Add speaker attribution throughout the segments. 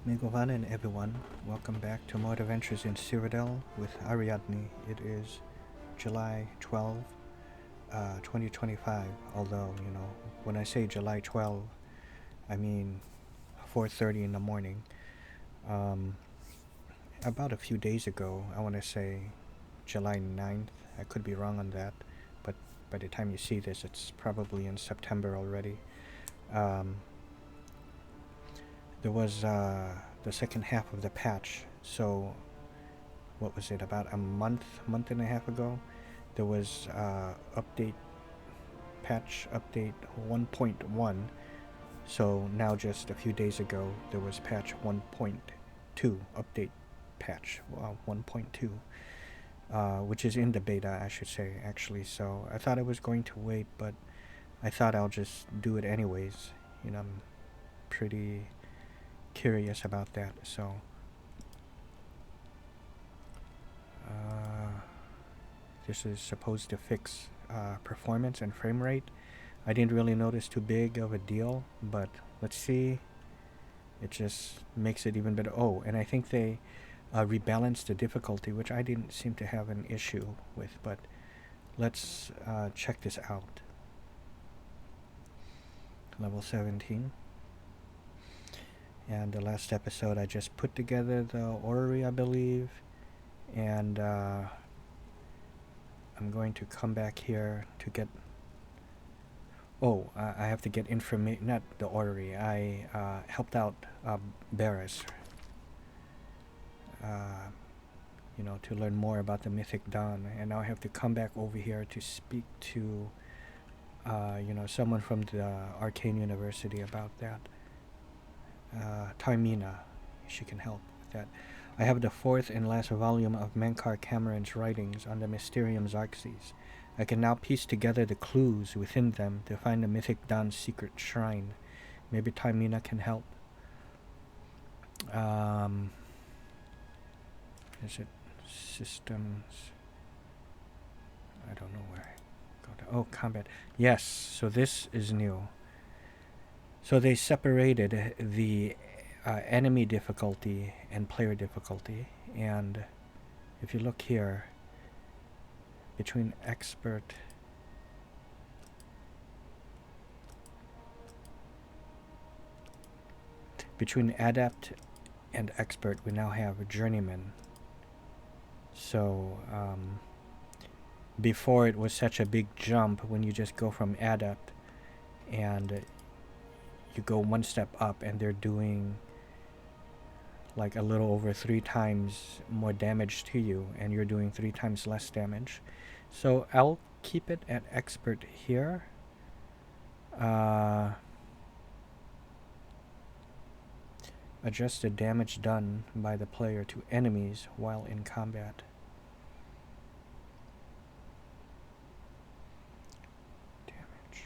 Speaker 1: Megovanen everyone, welcome back to more adventures in Cyrodiil with Ariadne. It is July 12, 2025, although, when I say July 12, I mean 4:30 in the morning. About a few days ago, I want to say July 9th, I could be wrong on that, but by the time you see this, it's probably in September already. There was the second half of the patch, so what was it, about a month and a half ago, there was patch update 1.1. So now just a few days ago there was patch 1.2 update patch 1.2, which is in the beta, I should say, actually. So I thought I was going to wait, but I thought I'll just do it anyways. I'm pretty curious about that. So this is supposed to fix performance and frame rate. I didn't really notice too big of a deal, but let's see. It just makes it even better. Oh, and I think they rebalanced the difficulty, which I didn't seem to have an issue with, but let's check this out. Level 17. And the last episode I just put together the orrery, I believe, and I'm going to come back here to get... Oh, I have to get information, not the orrery. I helped out Barris, to learn more about the Mythic Dawn, and now I have to come back over here to speak to, someone from the Arcane University about that. Taimina, she can help with that. I have the fourth and last volume of Menkar Cameron's writings on the Mysterium Xarxes. I can now piece together the clues within them to find the Mythic Dawn's secret shrine. Maybe Taimina can help. Is it systems? I don't know where I go to. Oh, combat. Yes, so this is new. So they separated the enemy difficulty and player difficulty, and if you look here, between expert between adept and expert, we now have a journeyman. So before, it was such a big jump when you just go from adept and you go one step up, and they're doing like a little over 3 times more damage to you, and you're doing 3 times less damage. So I'll keep it at expert here. Adjust the damage done by the player to enemies while in combat. Damage.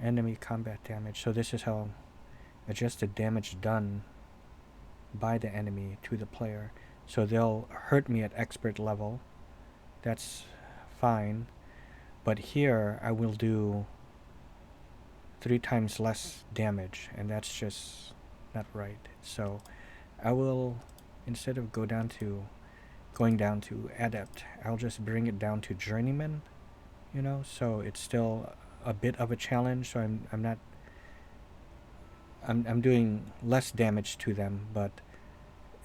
Speaker 1: Enemy combat damage. So this is how adjust the damage done by the enemy to the player. So they'll hurt me at expert level. That's fine. But here I will do 3 times less damage, and that's just not right. So I will, instead of going down to adept, I'll just bring it down to journeyman, so it's still a bit of a challenge. So I'm doing less damage to them, but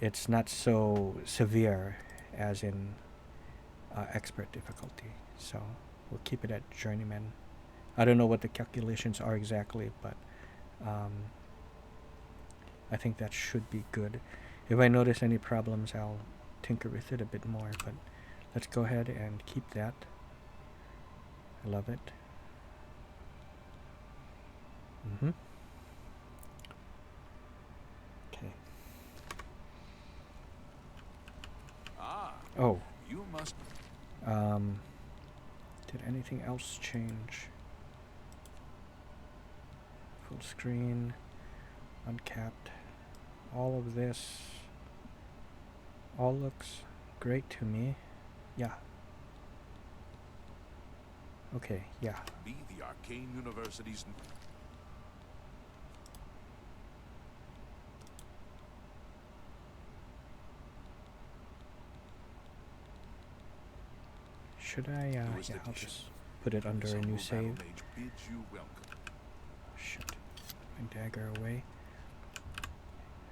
Speaker 1: it's not so severe as in expert difficulty. So we'll keep it at journeyman. I don't know what the calculations are exactly, but I think that should be good. If I notice any problems, I'll tinker with it a bit more, but let's go ahead and keep that. I love it. Okay. Oh.
Speaker 2: You must.
Speaker 1: Did anything else change? Full screen, uncapped. All of this all looks great to me. Yeah. Okay, yeah.
Speaker 2: Be the Arcane University's.
Speaker 1: should I? Yeah, I'll just put it under a new save. Shit. My dagger away.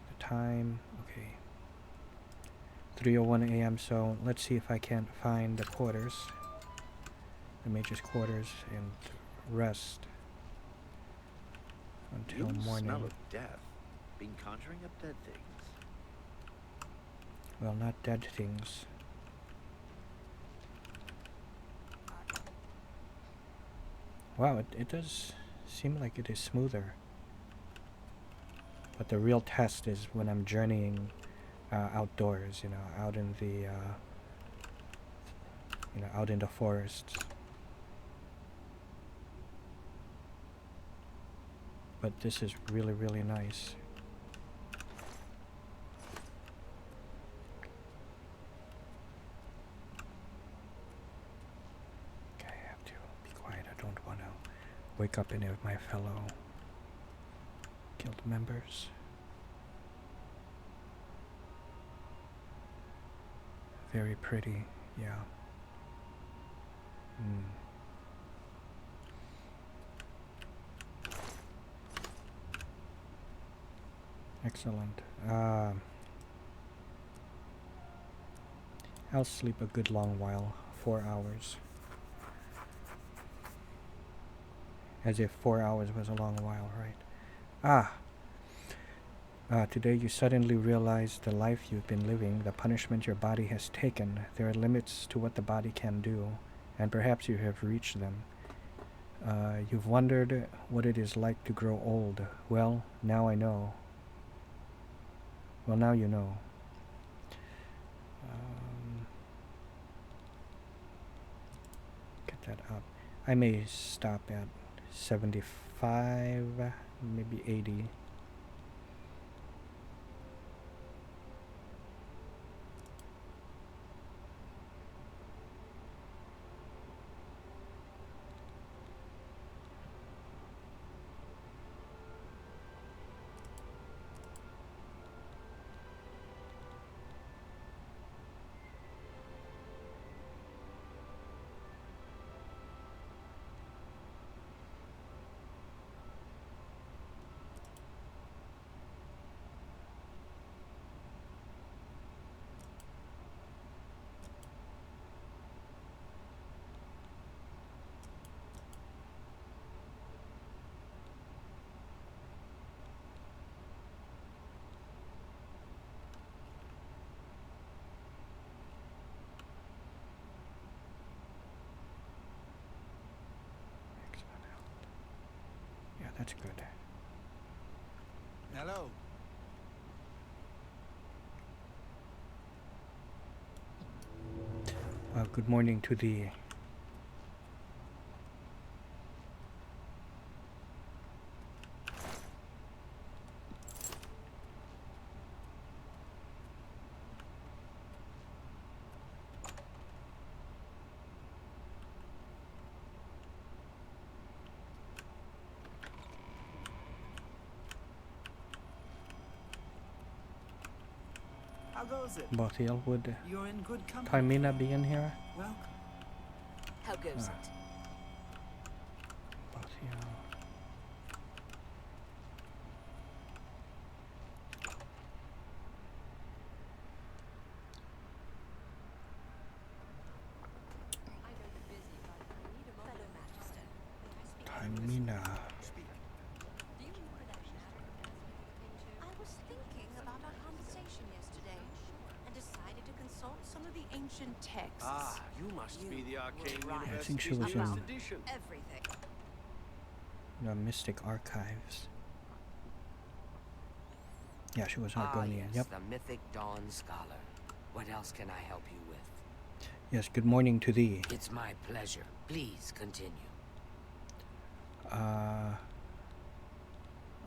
Speaker 1: The time, okay. 3:01 a.m. So let's see if I can't find the quarters, the mage's quarters, and rest until morning.
Speaker 2: Smell of death. Been conjuring up dead things.
Speaker 1: Well, not dead things. Wow, it does seem like it is smoother. But the real test is when I'm journeying outdoors, you know, out in the, out in the forests. But this is really, really nice. Okay, I have to be quiet. I don't want to wake up any of my fellow guild members. Very pretty, yeah. Excellent. I'll sleep a good long while, 4 hours. As if 4 hours was a long while, right? Today you suddenly realize the life you've been living, the punishment your body has taken. There are limits to what the body can do, and perhaps you have reached them. You've wondered what it is like to grow old. Well, now I know. Well, now you know. Get that up. I may stop at 75, maybe 80. That's good.
Speaker 3: Hello.
Speaker 1: Good morning to the Bothiel. Would
Speaker 3: You're in good company.
Speaker 1: Carmina be in here?
Speaker 3: Welcome.
Speaker 4: How goes it?
Speaker 1: Bothiel. Carmina.
Speaker 4: Texts.
Speaker 2: You must be the Arcane
Speaker 1: I think she was in
Speaker 4: Everything.
Speaker 1: the Mystic Archives. Yeah, she was Argonian.
Speaker 5: Yes,
Speaker 1: Yep.
Speaker 5: the Mythic Dawn Scholar. What else can I help you with?
Speaker 1: Yes, good morning to thee.
Speaker 5: It's my pleasure. Please continue.
Speaker 1: I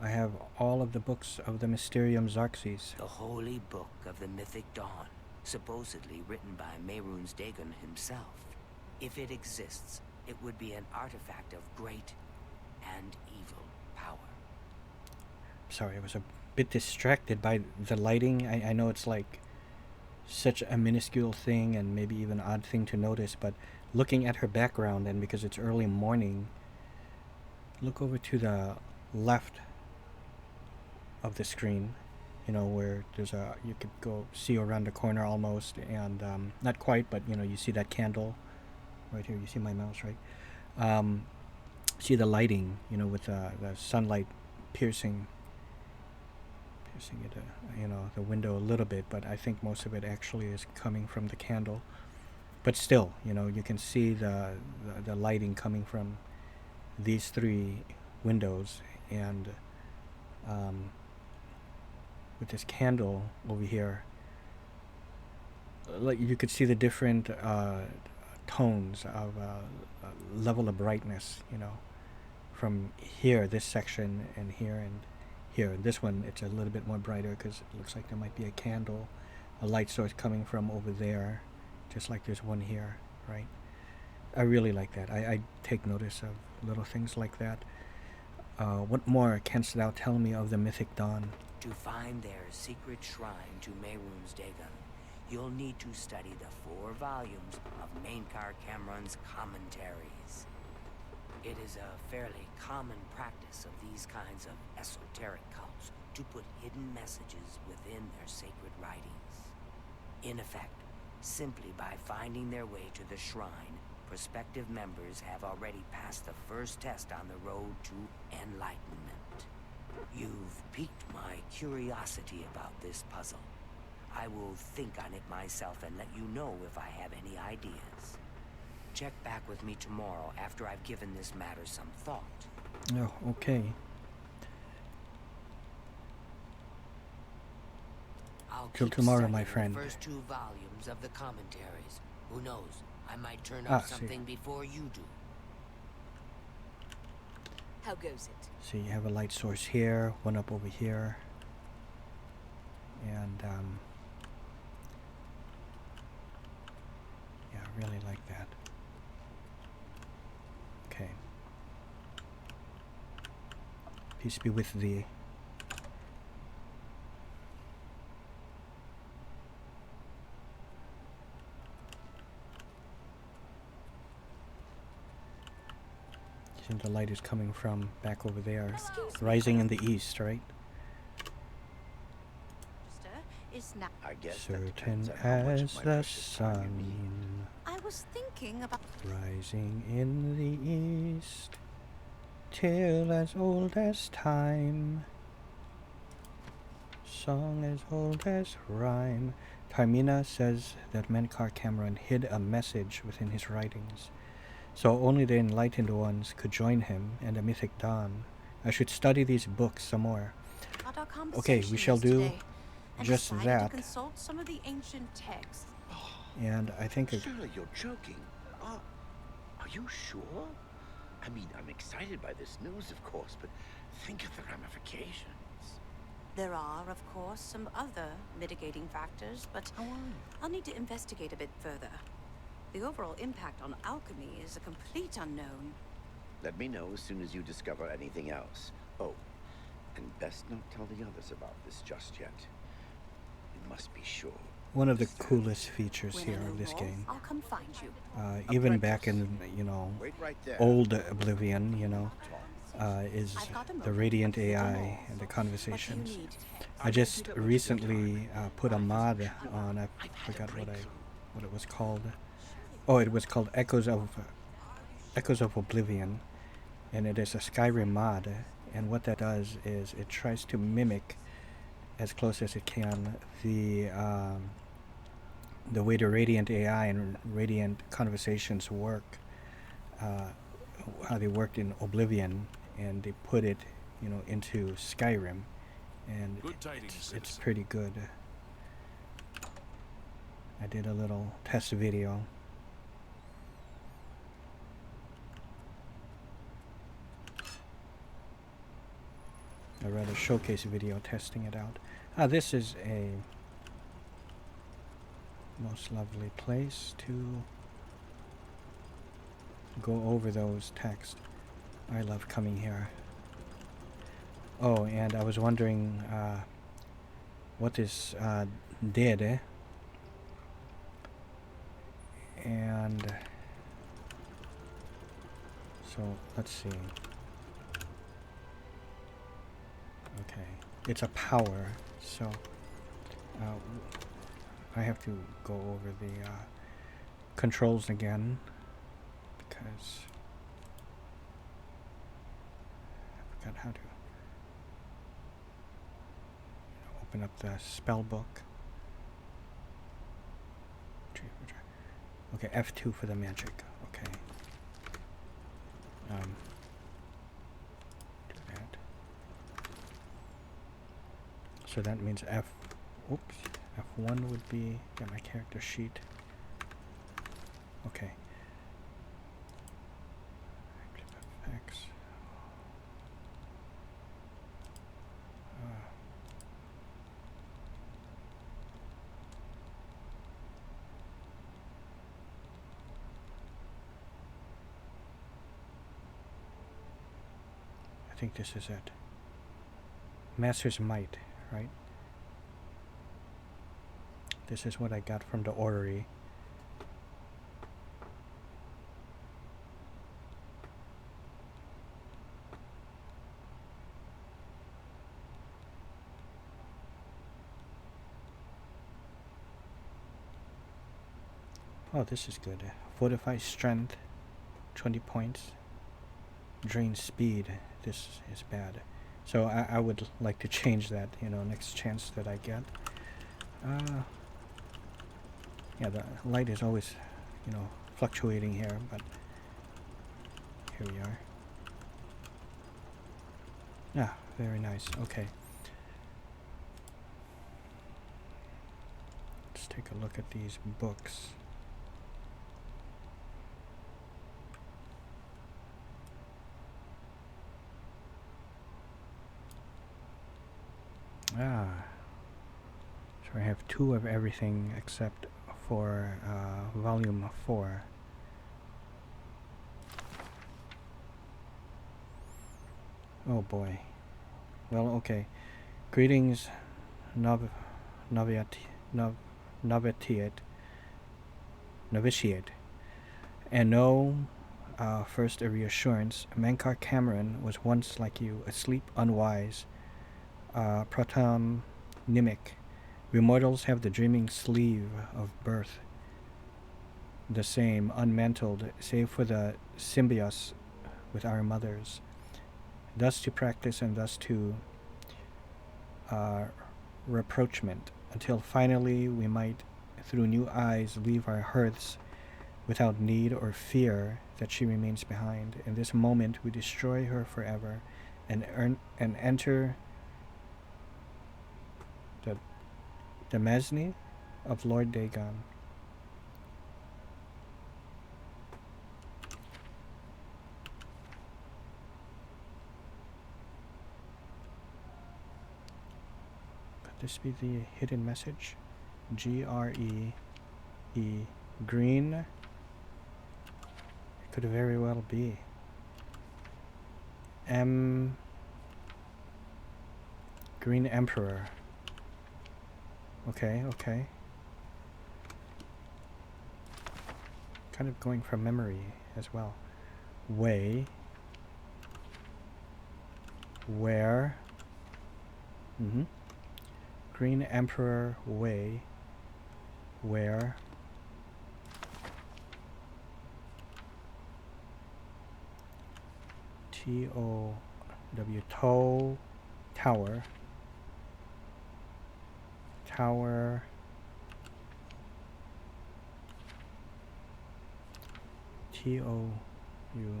Speaker 1: have all of the books of the Mysterium Xarxes.
Speaker 5: The Holy Book of the Mythic Dawn, supposedly written by Mehrunes Dagon himself. If it exists, it would be an artifact of great and evil power.
Speaker 1: Sorry, I was a bit distracted by the lighting. I know it's like such a minuscule thing and maybe even odd thing to notice, but looking at her background, and because it's early morning, look over to the left of the screen, you know, where there's a, you could go see around the corner almost, and not quite, but you know, you see that candle right here. You see my mouse, right? See the lighting, you know, with the sunlight piercing it, you know, the window a little bit, but I think most of it actually is coming from the candle. But still, you know, you can see the lighting coming from these three windows, and with this candle over here, like you could see the different tones of level of brightness, you know, from here, this section, and here, and here. This one, it's a little bit more brighter because it looks like there might be a candle, a light source coming from over there, just like there's one here, right? I really like that. I take notice of little things like that. What more canst thou tell me of the mythic dawn?
Speaker 5: To find their secret shrine to Mehrunes Dagon, you'll need to study the 4 volumes of Mainkar Cameron's commentaries. It is a fairly common practice of these kinds of esoteric cults to put hidden messages within their sacred writings. In effect, simply by finding their way to the shrine, prospective members have already passed the first test on the road to enlightenment. You've piqued my curiosity about this puzzle. I will think on it myself and let you know if I have any ideas. Check back with me tomorrow after I've given this matter some thought.
Speaker 1: Oh, okay.
Speaker 5: I'll
Speaker 1: Till
Speaker 5: keep
Speaker 1: tomorrow,
Speaker 5: studying
Speaker 1: my friend.
Speaker 5: The first 2 volumes of the commentaries. Who knows? I might turn
Speaker 1: Ah,
Speaker 5: up
Speaker 1: see.
Speaker 5: something before you do.
Speaker 4: How goes it?
Speaker 1: So you have a light source here, one up over here, and yeah, I really like that. Okay. Peace be with thee. See, the light is coming from back over there,
Speaker 4: Excuse me,
Speaker 1: rising in the east, right?
Speaker 4: Is now.
Speaker 2: I guess that
Speaker 1: Certain
Speaker 2: depends on how much of
Speaker 1: as
Speaker 2: my
Speaker 1: the
Speaker 2: precious time you need.
Speaker 1: sun,
Speaker 4: I was thinking about.
Speaker 1: rising in the east, till as old as time, song as old as rhyme. Carmina says that Menkar Cameron hid a message within his writings, so only the enlightened ones could join him and the mythic dawn. I should study these books some more.
Speaker 4: About our
Speaker 1: Okay, we
Speaker 4: conversation
Speaker 1: shall do
Speaker 4: yesterday, and
Speaker 1: just
Speaker 4: decided
Speaker 1: that.
Speaker 4: to consult some of the ancient texts.
Speaker 1: And I think
Speaker 2: Surely you're joking. Are you sure? I mean, I'm excited by this news, of course, but think of the ramifications.
Speaker 4: There are, of course, some other mitigating factors, but I'll need to investigate a bit further. The overall impact on alchemy is a complete unknown.
Speaker 2: Let me know as soon as you discover anything else. Oh, and best not tell the others about this just yet. You must be sure.
Speaker 1: one of the coolest features
Speaker 4: When
Speaker 1: here
Speaker 4: I know
Speaker 1: of this
Speaker 4: more,
Speaker 1: game.
Speaker 4: I'll come find you.
Speaker 1: Even back in, you know,
Speaker 2: Wait right there.
Speaker 1: old Oblivion, you know, is
Speaker 4: I've got a
Speaker 1: the
Speaker 4: moment.
Speaker 1: Radiant
Speaker 4: I'll do them
Speaker 1: AI
Speaker 4: all.
Speaker 1: and the
Speaker 4: What do
Speaker 1: conversations.
Speaker 4: you need?
Speaker 1: I just recently put a mod on. I forgot what it was called. Oh, it was called Echoes of Oblivion, and it is a Skyrim mod. And what that does is it tries to mimic as close as it can the way the Radiant AI and Radiant conversations work, how they worked in Oblivion, and they put it, you know, into Skyrim, and
Speaker 3: Good tidings,
Speaker 1: it's pretty good. I did a little test video. A rather showcase video testing it out. This is a most lovely place to go over those texts. I love coming here. Oh, and I was wondering what this did. And so let's see. Okay, it's a power, so I have to go over the controls again because I forgot how to open up the spell book. Okay, F2 for the magic. Okay. Do that. So that means F1 would be, get my character sheet. Okay. X. I think this is it. Master's Might, right? This is what I got from the orrery. Oh, this is good. Fortify strength, 20 points. Drain speed, this is bad. So I would like to change that, you know, next chance that I get. Yeah, the light is always, you know, fluctuating here, but here we are. Ah, very nice. Okay. Let's take a look at these books. Ah, so I have 2 of everything except for volume 4. Oh boy. Well, okay. Greetings, novitiate, and know, first a reassurance. Mankar Cameron was once like you, asleep, unwise. Pratam Nimic. We mortals have the dreaming sleeve of birth, the same, unmantled, save for the symbios with our mothers. Thus to practice and thus to reproachment, until finally we might, through new eyes, leave our hearths without need or fear that she remains behind. In this moment we destroy her forever and enter the Mesne of Lord Dagon. Could this be the hidden message? Gree. Green. It could very well be. Green Emperor. Okay, okay. Kind of going from memory as well. Way. Where. Green Emperor Way. Where. T-O-W. Toe. Tower. Tower. T-O-U.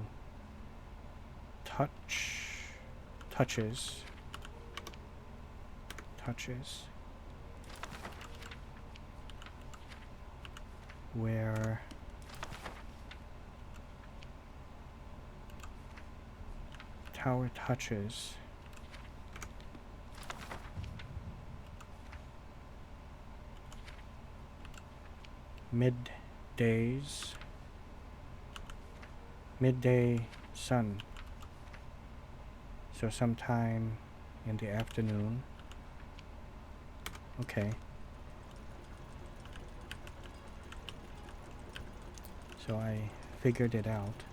Speaker 1: Touches. Where tower touches. Midday sun. So sometime in the afternoon. Okay. So I figured it out.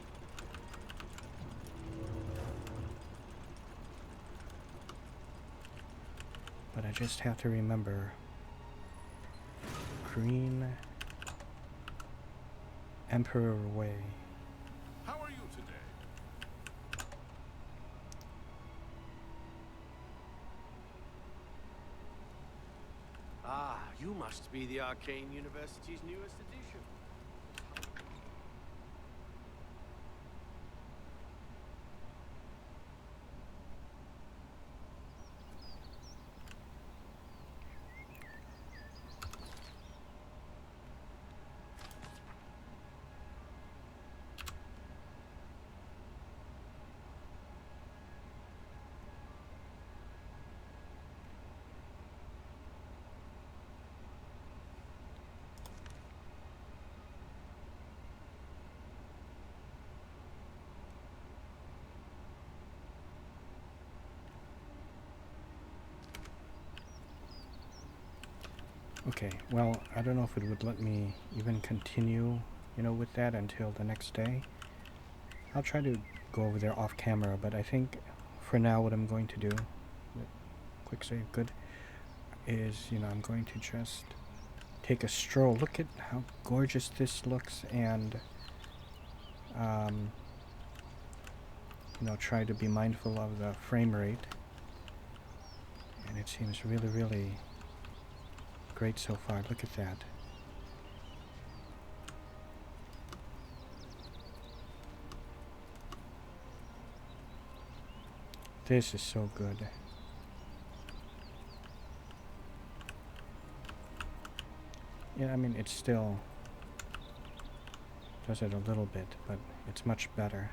Speaker 1: But I just have to remember Green Emperor Way.
Speaker 3: How are you today?
Speaker 6: Ah, you must be the Arcane University's newest edition.
Speaker 1: Okay, well, I don't know if it would let me even continue, with that until the next day. I'll try to go over there off camera, but I think for now what I'm going to do, quick save, good, is, I'm going to just take a stroll. Look at how gorgeous this looks, and, try to be mindful of the frame rate. And it seems really, really great so far. Look at that. This is so good. Yeah, I mean, it still does it a little bit, but it's much better.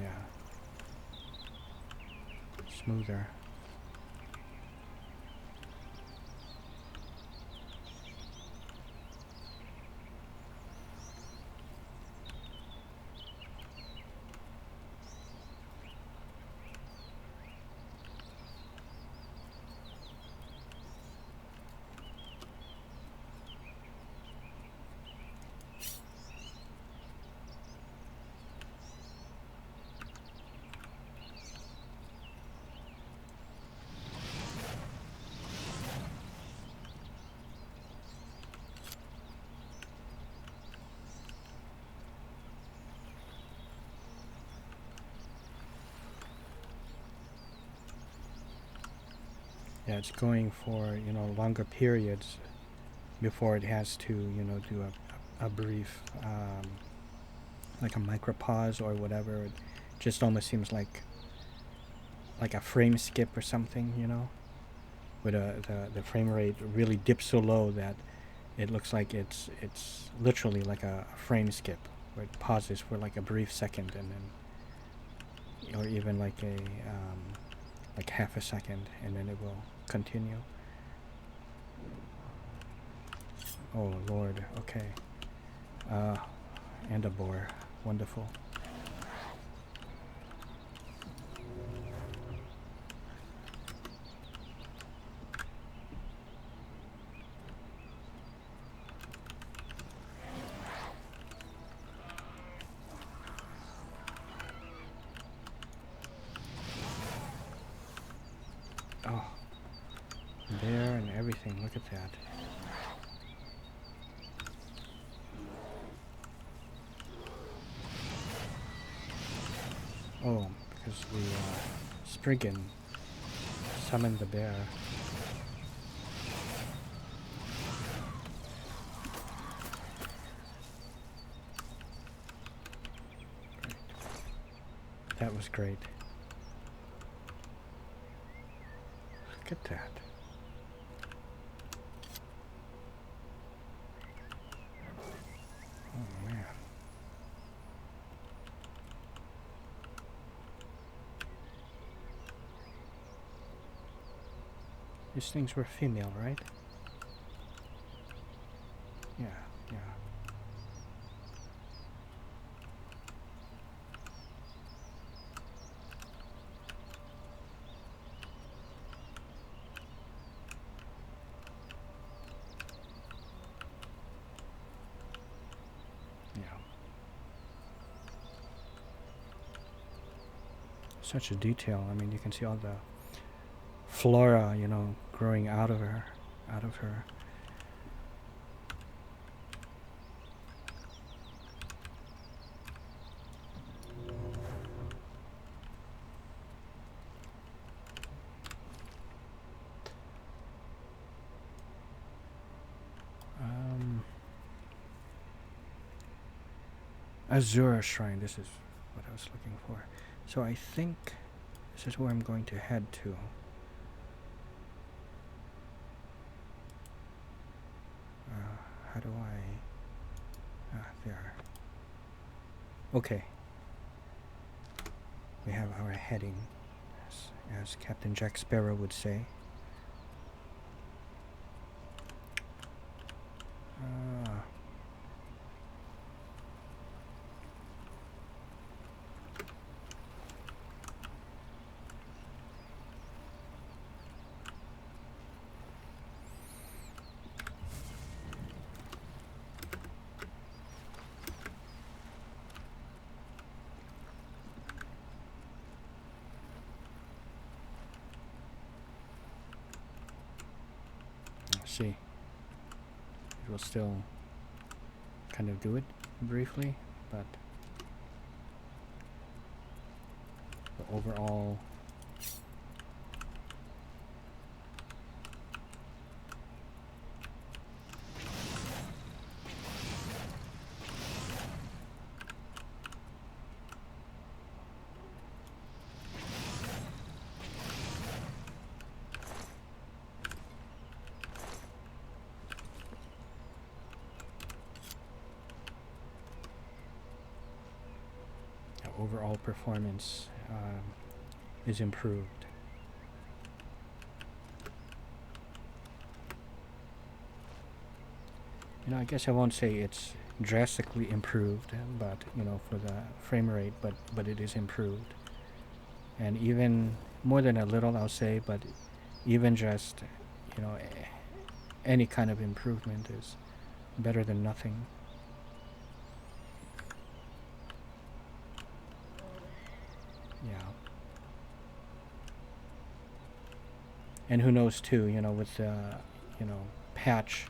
Speaker 1: Yeah. Smoother. Yeah, it's going for, longer periods before it has to, do a brief, like a micro pause or whatever. It just almost seems like a frame skip or something, with the frame rate really dips so low that it looks like it's literally like a frame skip, where it pauses for like a brief second, and then, or even like a like half a second, and then it will continue. Oh Lord, okay. And a boar. Wonderful. Oh, there and everything. Look at that. Oh, because the Spriggan summoned the bear. That was great. Look at that. Oh man. These things were female, right? Yeah, yeah. such a detail. I mean, you can see all the flora, you know, growing out of her. Azura Shrine, this is what I was looking for. So I think this is where I'm going to head to. How do I... there. Okay. We have our heading, as Captain Jack Sparrow would say. See, it will still kind of do it briefly, but the overall performance is improved. You know, I guess I won't say it's drastically improved, but you know, for the frame rate, but it is improved. And even more than a little, I'll say, but even just, you know, any kind of improvement is better than nothing. Yeah. And who knows too, you know, with the, you know, patch,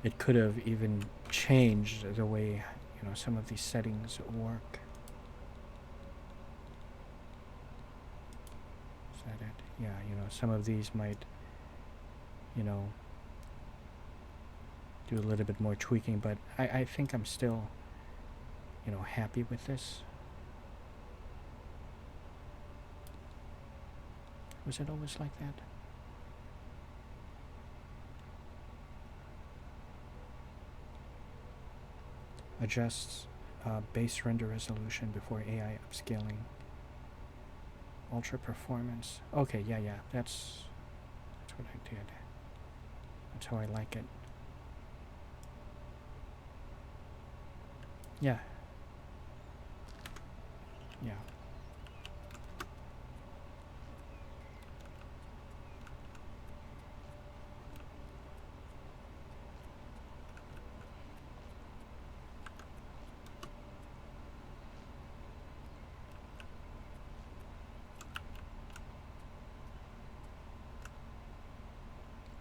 Speaker 1: it could have even changed the way, you know, some of these settings work. Is that it? Yeah, you know, some of these might, you know, do a little bit more tweaking, but I think I'm still, you know, happy with this. Was it always like that? Adjusts base render resolution before AI upscaling. Ultra performance. Okay, yeah, that's what I did. That's how I like it. Yeah. Yeah.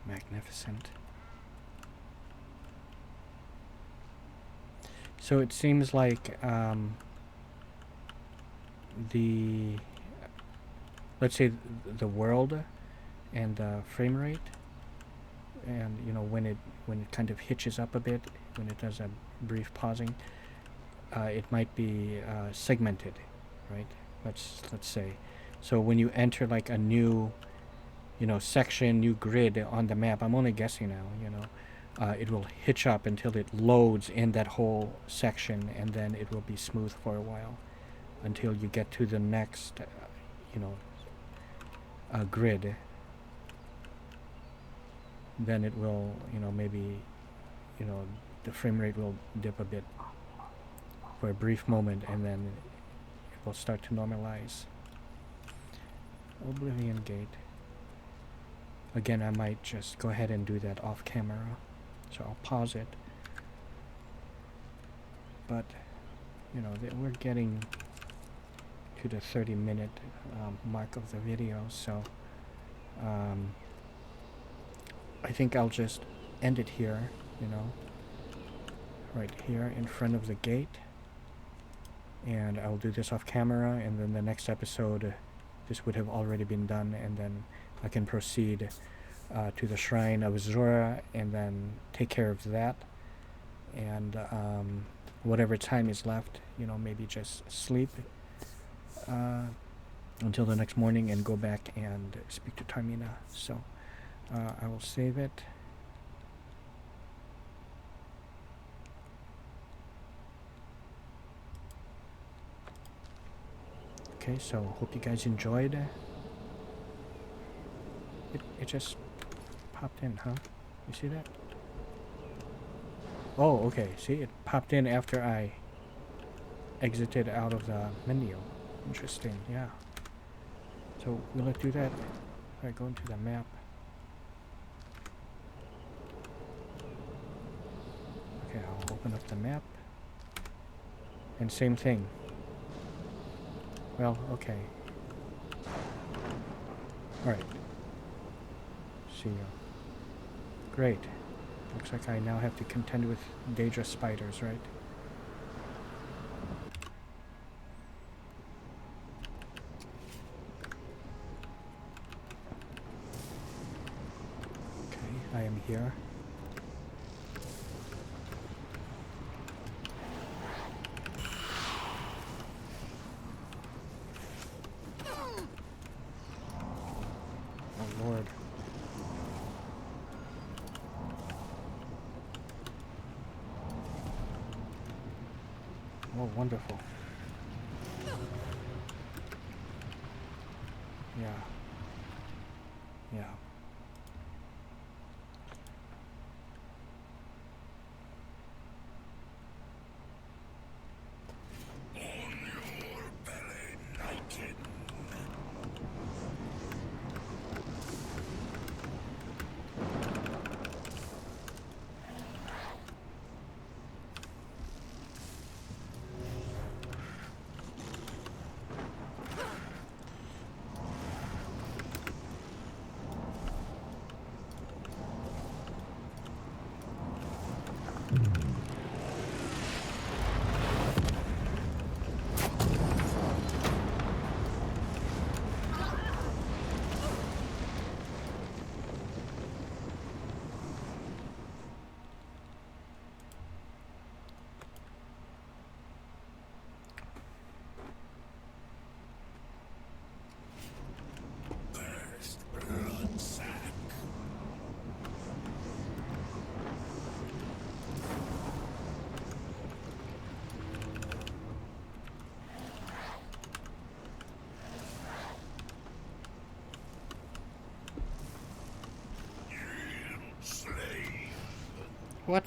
Speaker 1: Magnificent. So it seems like let's say the world and the frame rate, and you know, when it kind of hitches up a bit, when it does a brief pausing, it might be segmented, right? Let's say. So when you enter like a new, you know, section, new grid on the map, I'm only guessing now, you know, it will hitch up until it loads in that whole section, and then it will be smooth for a while until you get to the next, you know, grid. Then it will, you know, maybe, you know, the frame rate will dip a bit for a brief moment, and then it will start to normalize. Oblivion Gate. Again, I might just go ahead and do that off camera, so I'll pause it. But, you know, we're getting to the 30-minute mark of the video, so I think I'll just end it here, you know, right here in front of the gate, and I'll do this off camera, and then the next episode this would have already been done, and then I can proceed to the Shrine of Zora and then take care of that, and whatever time is left, you know, maybe just sleep until the next morning and go back and speak to Tarmina. So I will save it. Okay, so hope you guys enjoyed. It just popped in, huh? You see that? Oh, okay. See, it popped in after I exited out of the menu. Interesting, yeah. So will it do that if I go into the map? Okay, I'll open up the map. And same thing. Well, okay. Alright. See you. Great. Looks like I now have to contend with Daedra spiders, right? Okay, I am here. Oh Lord. Oh, wonderful. Yeah. Yeah. What?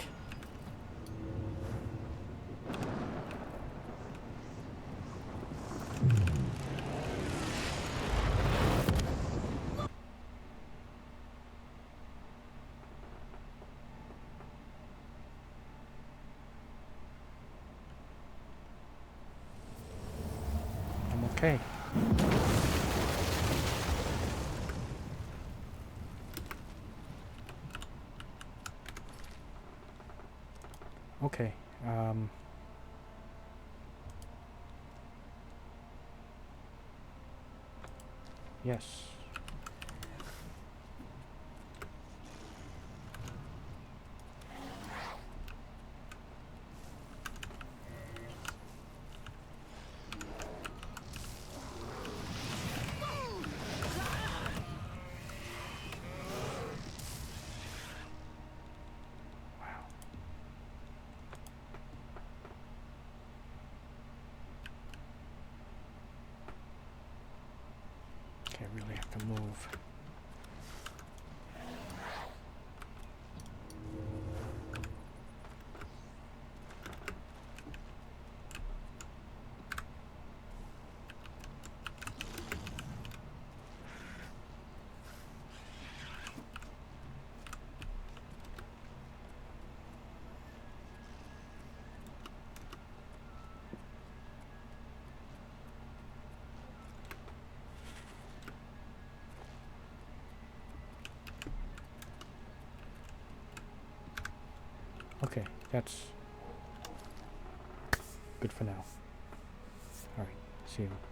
Speaker 1: I'm okay. Okay. Yes. Okay, I really have to move. Okay, that's good for now. Alright, see you.